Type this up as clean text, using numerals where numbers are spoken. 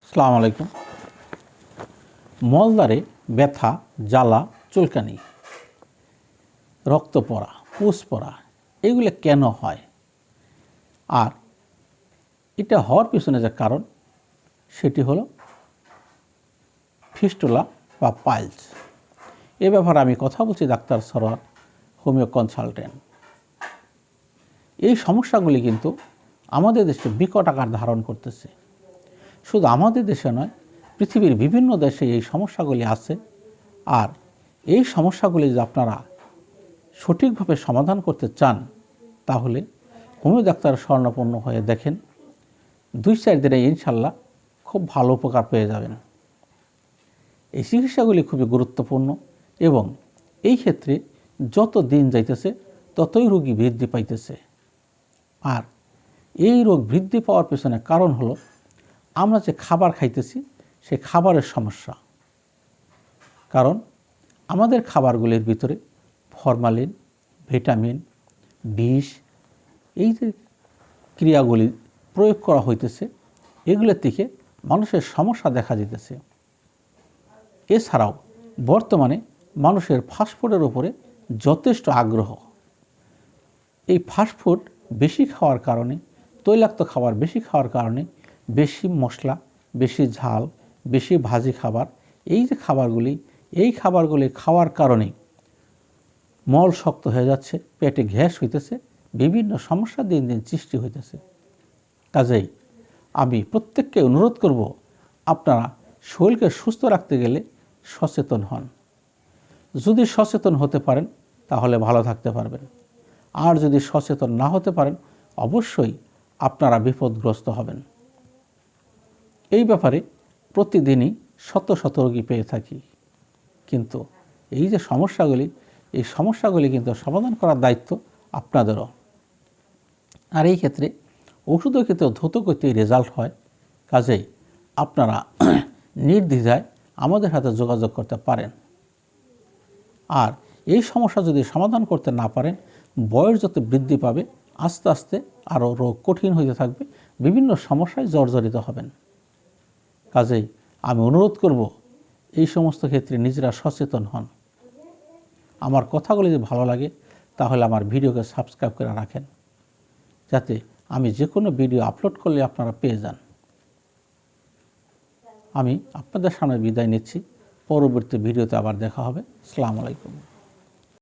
আসসালামু আলাইকুম। মলদ্বারে ব্যথা, জ্বালা, চুলকানি, রক্ত পড়া, পুষ পড়া এগুলো কেন হয়? আর এটা হওয়ার পিছনে যে কারণ সেটি হলো ফিস্টুলা বা পাইলস। এ ব্যাপারে আমি কথা বলছি ডাক্তার সরোয়ার, হোমিও কনসালটেন্ট। এই সমস্যাগুলি কিন্তু আমাদের দেশে বিকট আকার ধারণ করতেছে। শুধু আমাদের দেশে নয়, পৃথিবীর বিভিন্ন দেশে এই সমস্যাগুলি আছে। আর এই সমস্যাগুলি যদি আপনারা সঠিকভাবে সমাধান করতে চান তাহলে হোমিও ডাক্তারের শরণাপন্ন হয়ে দেখেন, 2-4 দিনে ইনশাল্লাহ খুব ভালো উপকার পেয়ে যাবেন। এই চিকিৎসাগুলি খুবই গুরুত্বপূর্ণ এবং এই ক্ষেত্রে যত দিন যাইতেছে ততই রোগী বৃদ্ধি পাইতেছে। আর এই রোগ বৃদ্ধি পাওয়ার পেছনে কারণ হলো আমরা যে খাবার খাইতেছি সেই খাবারের সমস্যা। কারণ আমাদের খাবারগুলির ভিতরে ফরমালিন, ভিটামিন, বিষ এই যে ক্রিয়াগুলি প্রয়োগ করা হইতেছে এগুলোর থেকে মানুষের সমস্যা দেখা দিতেছে। এছাড়াও বর্তমানে মানুষের ফাস্টফুডের উপরে যথেষ্ট আগ্রহ। এই ফাস্টফুড বেশি খাওয়ার কারণে, তৈলাক্ত খাবার বেশি খাওয়ার কারণে, বেশি মশলা, বেশি ঝাল, বেশি ভাজি খাবার, এই যে খাবারগুলি, এই খাবারগুলি খাওয়ার কারণে মল শক্ত হয়ে যাচ্ছে, পেটে গ্যাস হইতেছে, বিভিন্ন সমস্যা দিন দিন সৃষ্টি হইতেছে। কাজেই আমি প্রত্যেককে অনুরোধ করব, আপনারা শরীরকে সুস্থ রাখতে গেলে সচেতন হন। যদি সচেতন হতে পারেন তাহলে ভালো থাকতে পারবেন। আর যদি সচেতন না হতে পারেন অবশ্যই আপনারা বিপদগ্রস্ত হবেন। এই ব্যাপারে প্রতিদিনই শত শত রোগী পেয়ে থাকি। কিন্তু এই যে সমস্যাগুলি, এই সমস্যাগুলি কিন্তু সমাধান করার দায়িত্ব আপনাদেরও। আর এই ক্ষেত্রে ওষুধের ক্ষেত্রে দ্রুতগতিতে রেজাল্ট হয়। কাজেই আপনারা নির্দ্বিধায় আমাদের সাথে যোগাযোগ করতে পারেন। আর এই সমস্যা যদি সমাধান করতে না পারেন, বয়স যত বৃদ্ধি পাবে আস্তে আস্তে আরও রোগ কঠিন হতে থাকবে, বিভিন্ন সমস্যায় জর্জরিত হবেন। কাজেই আমি অনুরোধ করব, এই সমস্ত ক্ষেত্রে নিজেরা সচেতন হন। আমার কথাগুলি যদি ভালো লাগে তাহলে আমার ভিডিওকে সাবস্ক্রাইব করে রাখেন, যাতে আমি যে কোনো ভিডিও আপলোড করলে আপনারা পেয়ে যান। আমি আপনাদের সামনে বিদায় নিচ্ছি। পরবর্তী ভিডিওতে আবার দেখা হবে। আসসালামু আলাইকুম।